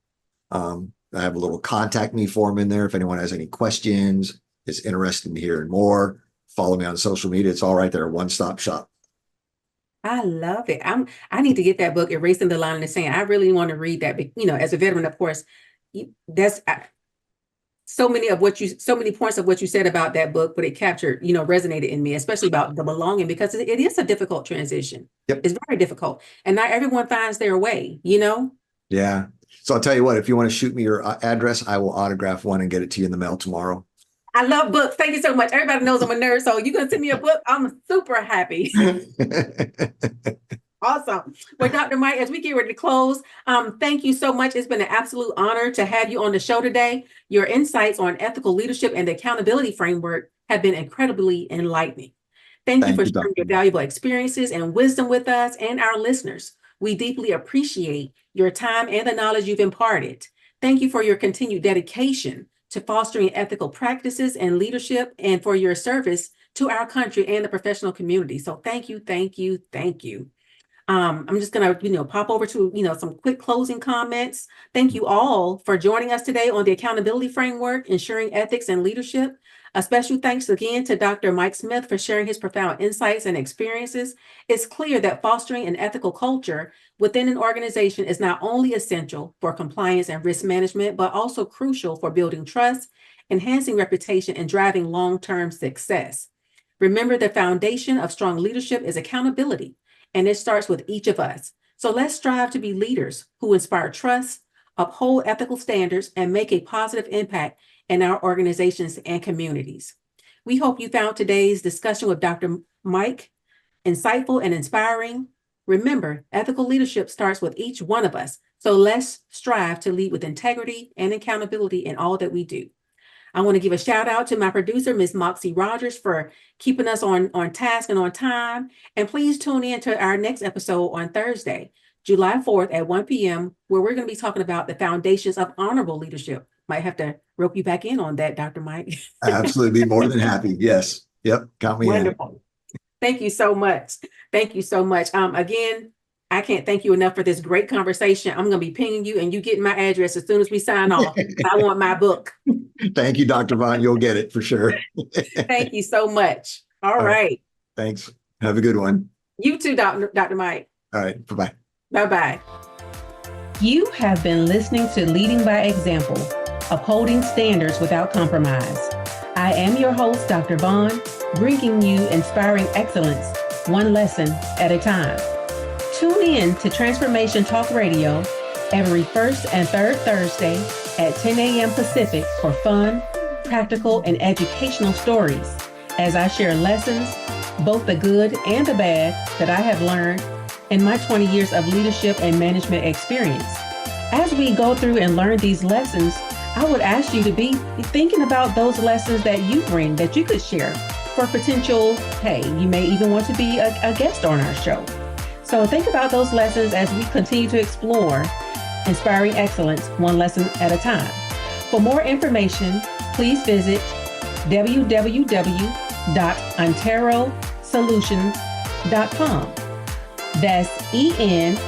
I have a little contact me form in there if anyone has any questions, is interested in hearing more. Follow me on social media. It's all right there, one stop shop. I love it. I need to get that book, Erasing the Line in the Sand. I really want to read that. But, as a veteran, of course, that's so many points of what you said about that book, but it captured, resonated in me, especially about the belonging, because it is a difficult transition. Yep. It's very difficult. And not everyone finds their way. Yeah. So I'll tell you what, if you want to shoot me your address, I will autograph one and get it to you in the mail tomorrow. I love books. Thank you so much. Everybody knows I'm a nerd, so you're gonna send me a book. I'm super happy. Awesome. Well, Dr. Mike, as we get ready to close, thank you so much. It's been an absolute honor to have you on the show today. Your insights on ethical leadership and the accountability framework have been incredibly enlightening. Thank you Thank for you, sharing Dr. your valuable experiences and wisdom with us and our listeners. We deeply appreciate your time and the knowledge you've imparted. Thank you for your continued dedication to fostering ethical practices and leadership and for your service to our country and the professional community. So thank you, thank you, thank you. I'm just gonna, pop over to, some quick closing comments. Thank you all for joining us today on the accountability framework, ensuring ethics and leadership. A special thanks again to Dr. Mike Smith for sharing his profound insights and experiences. It's clear that fostering an ethical culture within an organization is not only essential for compliance and risk management, but also crucial for building trust, enhancing reputation, and driving long-term success. Remember, the foundation of strong leadership is accountability, and it starts with each of us. So let's strive to be leaders who inspire trust, uphold ethical standards, and make a positive impact in our organizations and communities. We hope you found today's discussion with Dr. Mike insightful and inspiring. Remember, ethical leadership starts with each one of us. So let's strive to lead with integrity and accountability in all that we do. I want to give a shout out to my producer, Ms. Moxie Rogers, for keeping us on task and on time. And please tune in to our next episode on Thursday, July 4th at 1 p.m., where we're going to be talking about the foundations of honorable leadership. Might have to rope you back in on that, Dr. Mike. Absolutely, be more than happy. Yes. Yep. Count me in. Wonderful. Thank you so much. Thank you so much. Again, I can't thank you enough for this great conversation. I'm going to be pinging you and you getting my address as soon as we sign off. I want my book. Thank you, Dr. Vaughn. You'll get it for sure. Thank you so much. All right. Thanks. Have a good one. You too, Dr. Mike. All right. Bye-bye. Bye-bye. You have been listening to Leading by Example, Upholding Standards Without Compromise. I am your host, Dr. Vaughn, bringing you inspiring excellence, one lesson at a time. Tune in to Transformation Talk Radio every first and third Thursday at 10 a.m. Pacific for fun, practical, and educational stories as I share lessons, both the good and the bad, that I have learned in my 20 years of leadership and management experience. As we go through and learn these lessons, I would ask you to be thinking about those lessons that you bring that you could share for potential, hey, you may even want to be a guest on our show. So think about those lessons as we continue to explore inspiring excellence one lesson at a time. For more information, please visit www.onterosolutions.com. That's ENTERO.